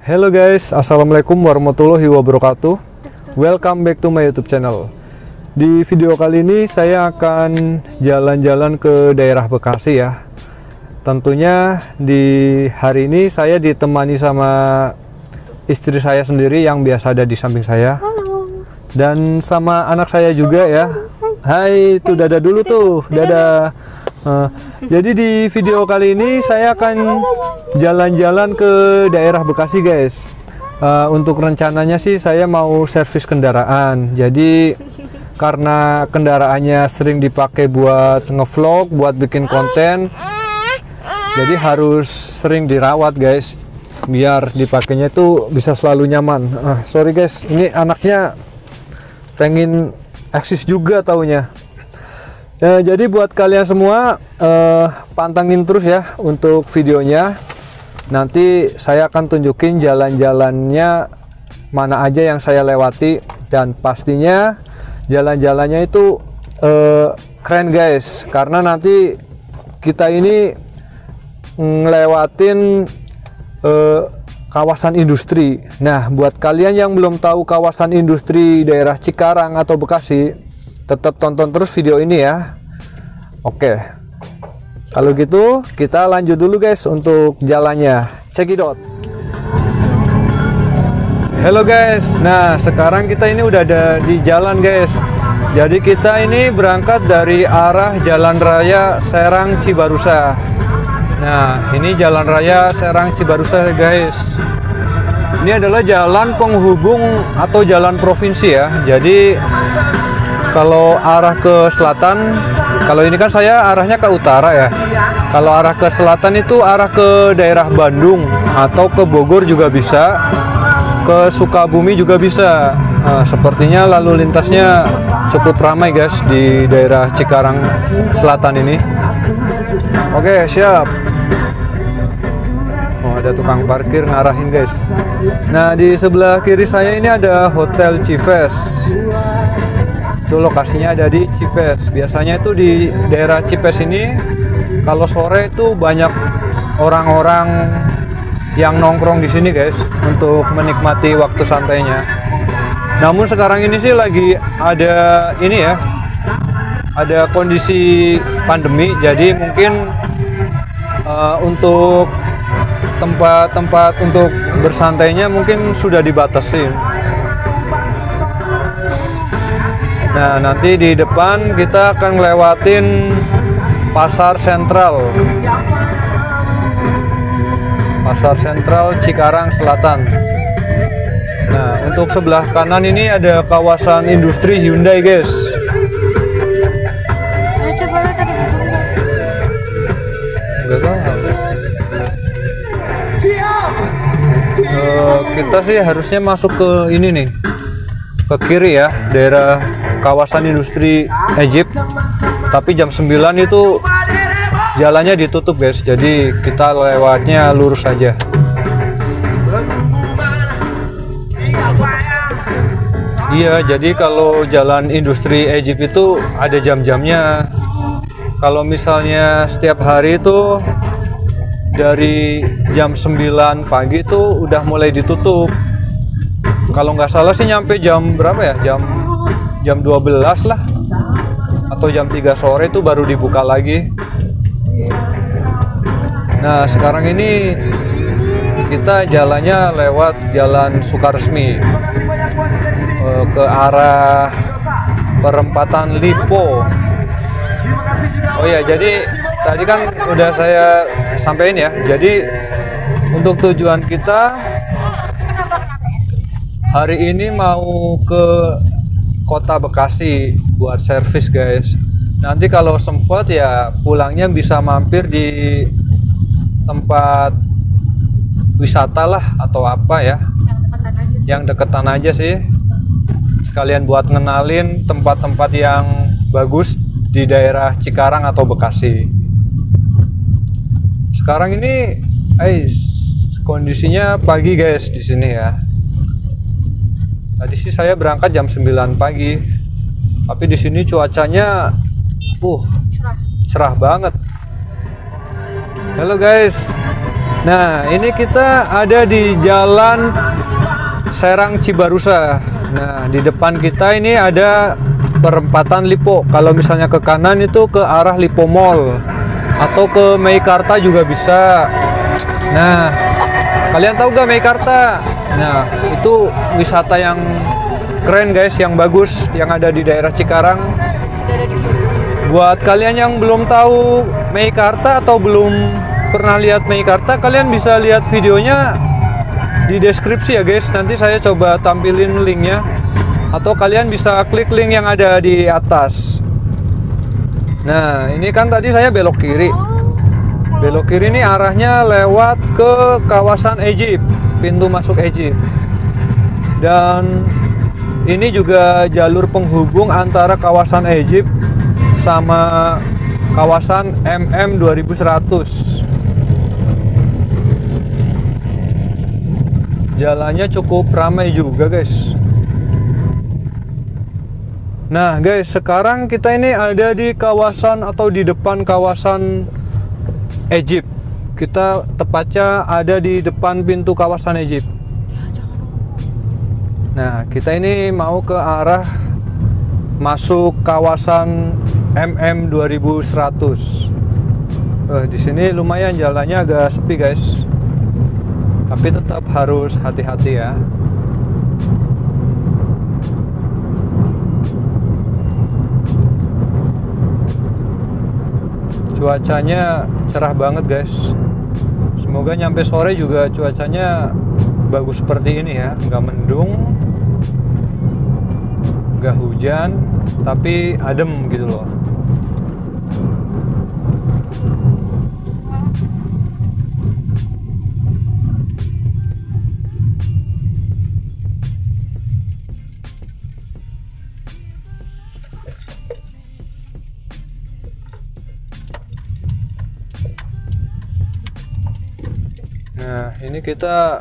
Halo guys, assalamualaikum warahmatullahi wabarakatuh. Welcome back to my YouTube channel. Di video kali ini saya akan jalan-jalan ke daerah Bekasi ya. Tentunya di hari ini saya ditemani sama istri saya sendiri yang biasa ada di samping saya. Halo. Dan sama anak saya juga ya. Hai, tuh dadah dulu tuh, dadah. Jadi di video kali ini saya akan jalan-jalan ke daerah Bekasi guys. Untuk rencananya sih saya mau servis kendaraan. Jadi karena kendaraannya sering dipakai buat ngevlog, buat bikin konten, jadi harus sering dirawat guys, biar dipakainya itu bisa selalu nyaman. Sorry guys, ini anaknya pengen eksis juga taunya. Ya, jadi buat kalian semua pantengin terus ya untuk videonya. Nanti saya akan tunjukin jalan-jalannya mana aja yang saya lewati, dan pastinya jalan-jalannya itu keren guys, karena nanti kita ini ngelewatin kawasan industri. Nah, buat kalian yang belum tahu kawasan industri daerah Cikarang atau Bekasi, tetap tonton terus video ini ya. Oke, kalau gitu kita lanjut dulu guys untuk jalannya. Check it out. Halo guys, nah sekarang kita ini udah ada di jalan guys. Jadi kita ini berangkat dari arah Jalan Raya Serang Cibarusa. Nah, ini Jalan Raya Serang Cibarusa guys. Ini adalah jalan penghubung atau jalan provinsi ya. Jadi kalau arah ke selatan, kalau ini kan saya arahnya ke utara ya. Kalau arah ke selatan itu arah ke daerah Bandung atau ke Bogor juga bisa, ke Sukabumi juga bisa. Sepertinya lalu lintasnya cukup ramai guys di daerah Cikarang Selatan ini. Oke, siap. Oh, ada tukang parkir ngarahin guys. Nah, di sebelah kiri saya ini ada Hotel Cives. Itu lokasinya ada di Cipes. Biasanya itu di daerah Cipes ini kalau sore itu banyak orang-orang yang nongkrong di sini guys untuk menikmati waktu santainya. Namun sekarang ini sih lagi ada ini ya, ada kondisi pandemi, jadi mungkin untuk tempat-tempat untuk bersantainya mungkin sudah dibatasi. Nah, nanti di depan kita akan ngelewatin Pasar Sentral. Pasar Sentral Cikarang Selatan. Nah, untuk sebelah kanan ini ada kawasan industri Hyundai, guys. Kita sih harusnya masuk ke ini nih, ke kiri ya, daerah kawasan industri Egypt, tapi jam 9 itu jalannya ditutup guys, jadi kita lewatnya lurus aja. Iya, jadi kalau jalan industri Egypt itu ada jam-jamnya. Kalau misalnya setiap hari itu dari jam 9 pagi itu udah mulai ditutup. Kalau nggak salah sih nyampe jam berapa ya, jam 12 lah, atau jam 3 sore itu baru dibuka lagi. Nah, sekarang ini kita jalannya lewat Jalan Sukaresmi ke arah perempatan Lipo. Oh ya, jadi tadi kan udah saya sampaikan ya, jadi untuk tujuan kita hari ini mau ke Kota Bekasi buat servis guys. Nanti kalau sempat ya pulangnya bisa mampir di tempat wisata lah atau apa ya, yang deketan aja sih, sekalian buat ngenalin tempat-tempat yang bagus di daerah Cikarang atau Bekasi. Sekarang ini kondisinya pagi guys di sini ya. Tadi sih saya berangkat jam 9 pagi, tapi di sini cuacanya cerah banget. Halo guys, Nah, ini kita ada di Jalan Serang Cibarusa. Nah, di depan kita ini ada perempatan Lipo. Kalau misalnya ke kanan itu ke arah Lipo Mall atau ke Meikarta juga bisa. Nah, kalian tahu gak Meikarta? Nah, itu wisata yang keren guys, yang bagus, yang ada di daerah Cikarang. Buat kalian yang belum tahu Meikarta atau belum pernah lihat Meikarta, kalian bisa lihat videonya di deskripsi ya guys. Nanti saya coba tampilin linknya, atau kalian bisa klik link yang ada di atas. Nah, ini kan tadi saya belok kiri. Belok kiri ini arahnya lewat ke kawasan Egypt, pintu masuk Egypt. Dan ini juga jalur penghubung antara kawasan Egypt sama kawasan MM 2100. Jalannya cukup ramai juga guys. Nah guys, sekarang kita ini ada di kawasan atau di depan kawasan Egypt. Kita tepatnya ada di depan pintu kawasan Egypt. Nah, kita ini mau ke arah masuk kawasan MM 2100. Di sini lumayan jalannya agak sepi guys. Tapi tetap harus hati-hati ya. Cuacanya cerah banget guys. Semoga nyampe sore juga cuacanya bagus seperti ini ya, nggak mendung, nggak hujan, tapi adem gitu loh. Nah, ini kita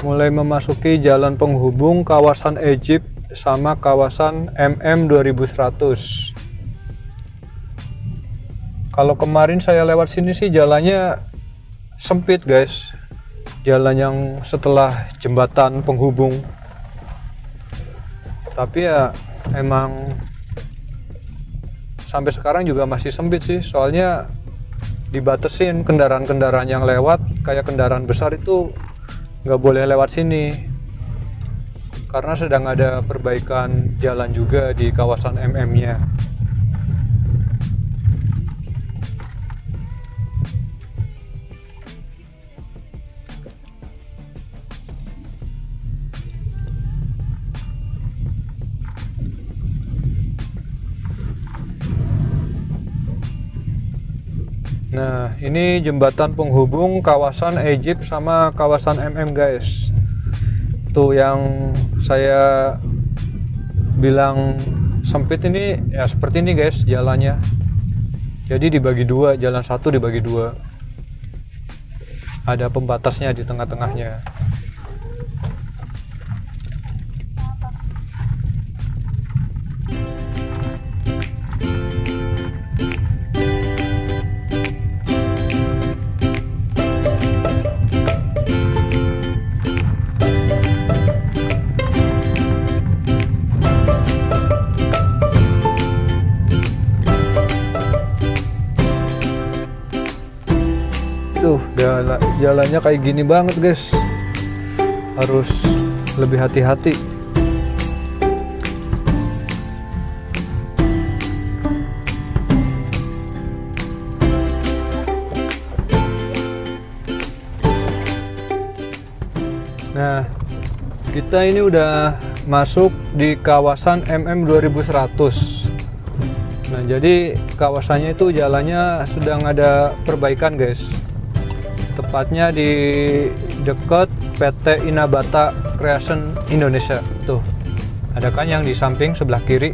mulai memasuki jalan penghubung kawasan Egypt sama kawasan MM 2100. Kalau kemarin saya lewat sini sih jalannya sempit guys. Jalan yang setelah jembatan penghubung. Tapi ya emang sampai sekarang juga masih sempit sih, soalnya dibatesin kendaraan-kendaraan yang lewat, kayak kendaraan besar itu nggak boleh lewat sini karena sedang ada perbaikan jalan juga di kawasan MM-nya. Nah, ini jembatan penghubung kawasan Egypt sama kawasan MM guys. Tuh yang saya bilang sempit ini ya seperti ini guys jalannya. Jadi dibagi dua, jalan satu dibagi dua. Ada pembatasnya di tengah-tengahnya. Tuh, jalannya kayak gini banget guys. Harus lebih hati-hati. Nah, kita ini udah masuk di kawasan MM 2100. Nah, jadi kawasannya itu jalannya sedang ada perbaikan guys. Tepatnya di dekat PT Inabata Creation Indonesia. Tuh, ada kan yang di samping sebelah kiri.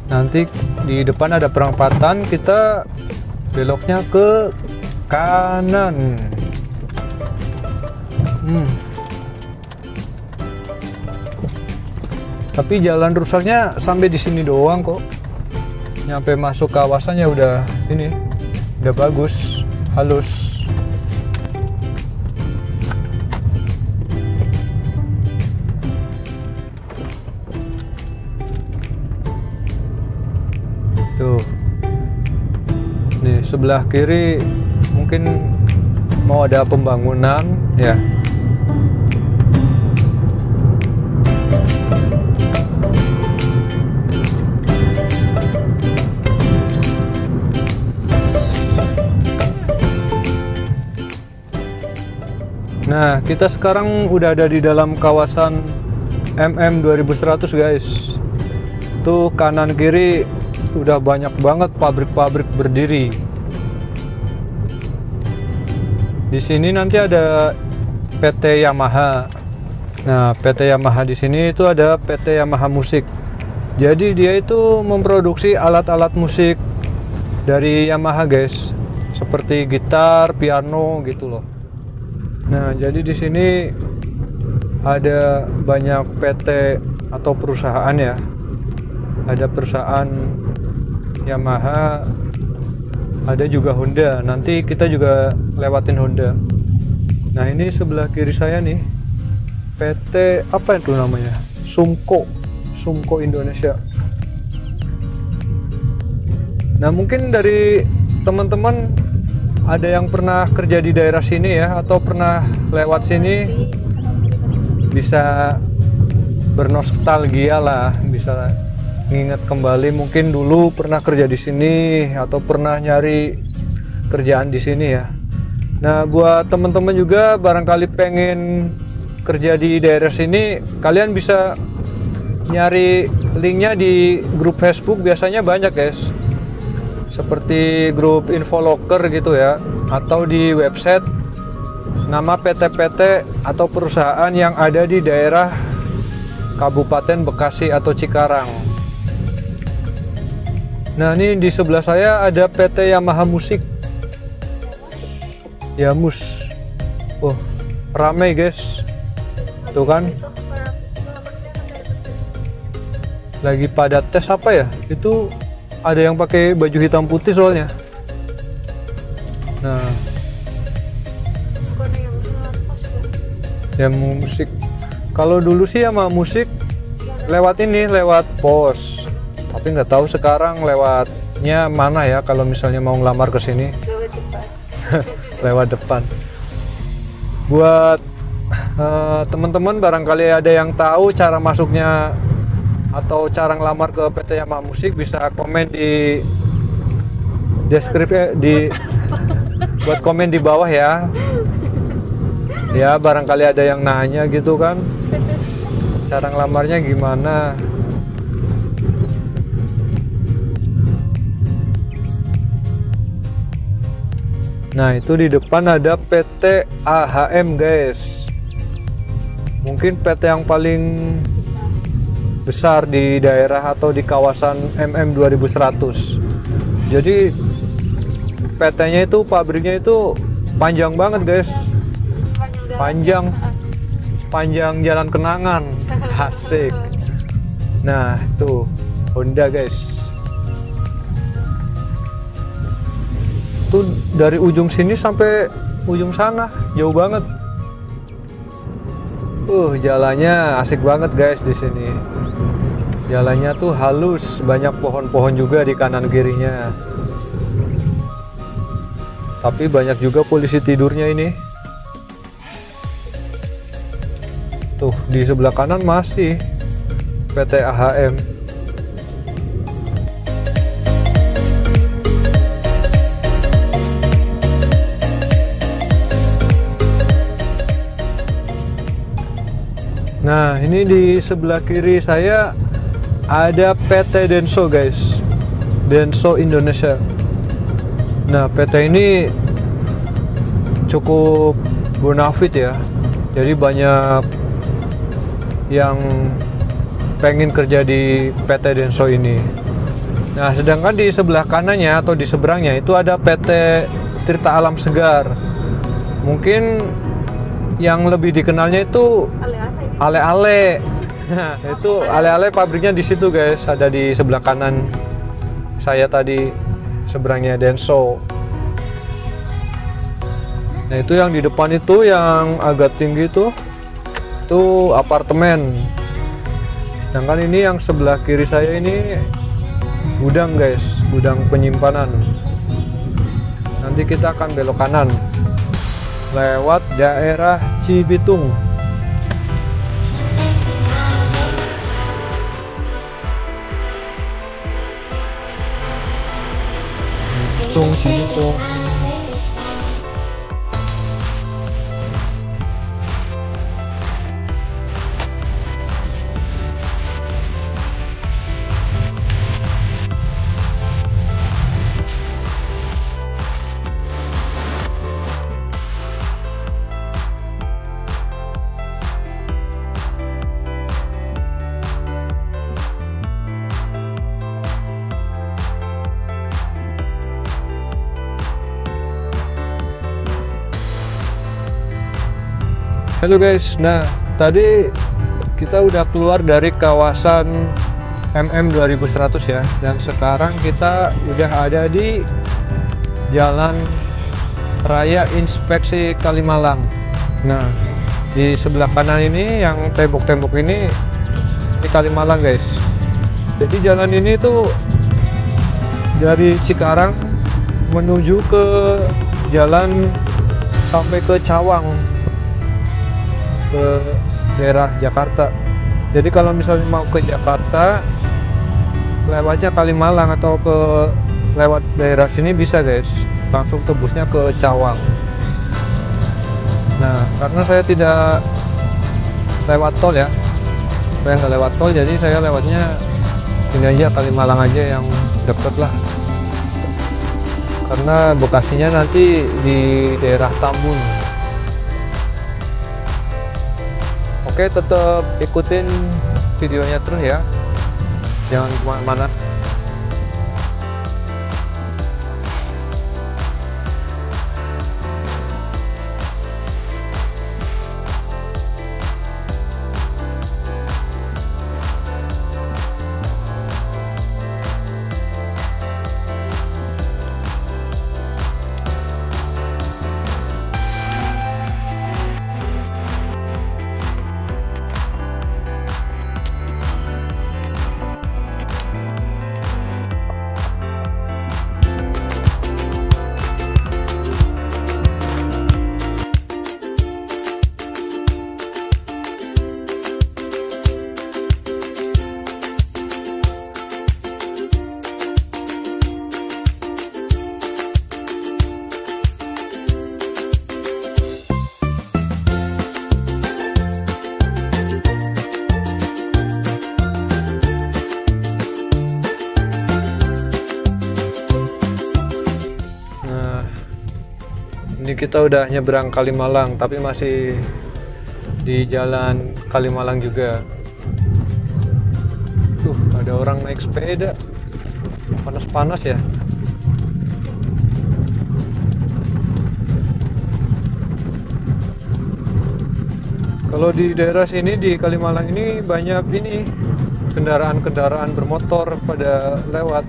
Nanti di depan ada perempatan, kita beloknya ke kanan. Tapi jalan rusaknya sampai di sini doang kok. Nyampe masuk kawasannya udah ini, udah bagus, halus. sebelah kiri mungkin mau ada pembangunan ya. Nah, kita sekarang udah ada di dalam kawasan MM 2100 guys. Tuh kanan kiri udah banyak banget pabrik-pabrik berdiri. Di sini nanti ada PT Yamaha. Nah, PT Yamaha di sini itu ada PT Yamaha Musik. Jadi dia itu memproduksi alat-alat musik dari Yamaha guys, seperti gitar, piano gitu loh. Nah, jadi di sini ada banyak PT atau perusahaan ya. Ada perusahaan Yamaha, ada juga Honda. Nanti kita juga lewatin Honda. Nah, ini sebelah kiri saya nih PT apa itu namanya? Sumco Indonesia. Nah, mungkin dari teman-teman ada yang pernah kerja di daerah sini ya, atau pernah lewat sini, bisa bernostalgia lah, bisa nginget kembali mungkin dulu pernah kerja di sini atau pernah nyari kerjaan di sini ya. Nah, buat teman-teman juga barangkali pengen kerja di daerah sini, kalian bisa nyari linknya di grup Facebook, biasanya banyak guys, seperti grup Infolocker gitu ya, atau di website nama PT-PT atau perusahaan yang ada di daerah Kabupaten Bekasi atau Cikarang. Nah, ini di sebelah saya ada PT Yamaha Musik. Yamus. Oh, ramai guys. Tuh kan. Lagi pada tes apa ya? Itu ada yang pakai baju hitam putih soalnya. Nah, yang musik. Kalau dulu sih sama musik lewat ini, lewat pos. Tapi nggak tahu sekarang lewatnya mana ya. Kalau misalnya mau ngelamar ke sini, lewat depan. Buat teman-teman barangkali ada yang tahu cara masuknya atau cara ngelamar ke PT Yamaha Musik, bisa komen di deskripsi, buat komen di bawah ya. Ya, barangkali ada yang nanya gitu kan, cara ngelamarnya gimana. Nah, itu di depan ada PT AHM guys. Mungkin PT yang paling besar di daerah atau di kawasan MM 2100. Jadi PT-nya itu, pabriknya itu panjang banget guys, panjang jalan kenangan. Asik. Nah, itu Honda guys. Tuh dari ujung sini sampai ujung sana jauh banget. Jalannya asik banget guys di sini. Jalannya tuh halus, banyak pohon-pohon juga di kanan kirinya. Tapi banyak juga polisi tidurnya ini. Tuh di sebelah kanan masih PT AHM. Nah, ini di sebelah kiri saya ada PT Denso guys, Denso Indonesia. Nah, PT ini cukup bonafit ya, jadi banyak yang pengen kerja di PT Denso ini. Nah, sedangkan di sebelah kanannya atau di seberangnya itu ada PT Tirta Alam Segar. Mungkin yang lebih dikenalnya itu Ale-Ale. Nah, itu Ale-Ale pabriknya di situ guys, ada di sebelah kanan saya tadi, seberangnya Denso. Nah, itu yang di depan itu yang agak tinggi itu apartemen. Sedangkan ini yang sebelah kiri saya ini gudang guys, gudang penyimpanan. nanti kita akan belok kanan lewat daerah Cibitung. Cibitung. Halo guys, nah tadi kita udah keluar dari kawasan MM 2100 ya, dan sekarang kita udah ada di Jalan Raya Inspeksi Kalimalang. Nah, di sebelah kanan ini yang tembok-tembok ini Kalimalang guys. Jadi jalan ini tuh dari Cikarang menuju ke jalan sampai ke Cawang, ke daerah Jakarta. Jadi kalau misalnya mau ke Jakarta lewatnya Kalimalang atau lewat daerah sini bisa guys, langsung tembusnya ke Cawang. Nah, karena saya tidak lewat tol ya, saya nggak lewat tol, jadi saya lewatnya ini aja, Kalimalang aja yang deket lah, karena Bekasinya nanti di daerah Tambun. Oke, tetap ikutin videonya terus ya, jangan kemana-mana. Ini kita udah nyebrang Kalimalang, tapi masih di jalan Kalimalang juga. Tuh, ada orang naik sepeda. Panas-panas ya. Kalau di daerah sini di Kalimalang ini banyak ini kendaraan-kendaraan bermotor pada lewat.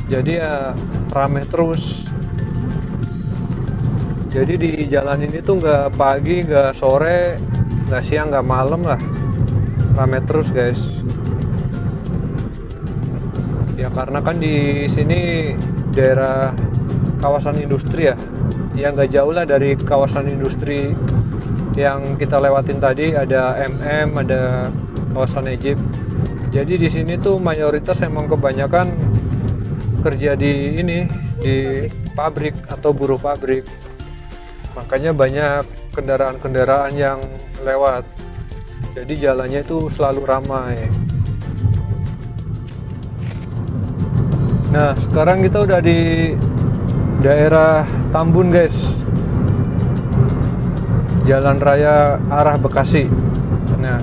Jadi ya rame terus. Jadi di jalan ini tuh nggak pagi, nggak sore, nggak siang, nggak malam lah, rame terus guys. Ya karena kan di sini daerah kawasan industri ya, yang nggak jauh lah dari kawasan industri yang kita lewatin tadi. Ada MM, ada kawasan Egypt. Jadi di sini tuh mayoritas emang kebanyakan kerja di ini, di pabrik atau buruh pabrik. Makanya banyak kendaraan-kendaraan yang lewat. Jadi jalannya itu selalu ramai. Nah, sekarang kita udah di daerah Tambun guys, jalan raya arah Bekasi. Nah,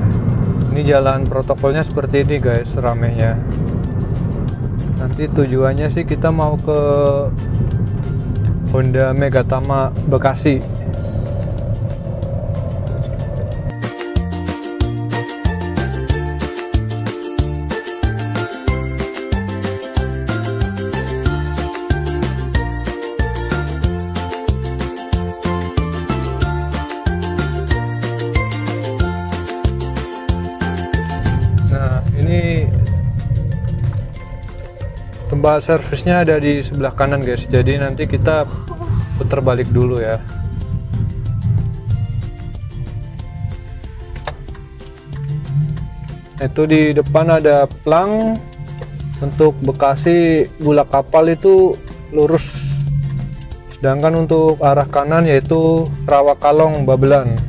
ini jalan protokolnya seperti ini guys, ramenya. Nanti tujuannya sih kita mau ke Honda Megatama Bekasi. Nah, ini tempat servisnya ada di sebelah kanan guys. Jadi nanti kita putar balik dulu ya. Itu di depan ada plang. Untuk Bekasi Bulak Kapal itu lurus, sedangkan untuk arah kanan yaitu Rawakalong Babelan.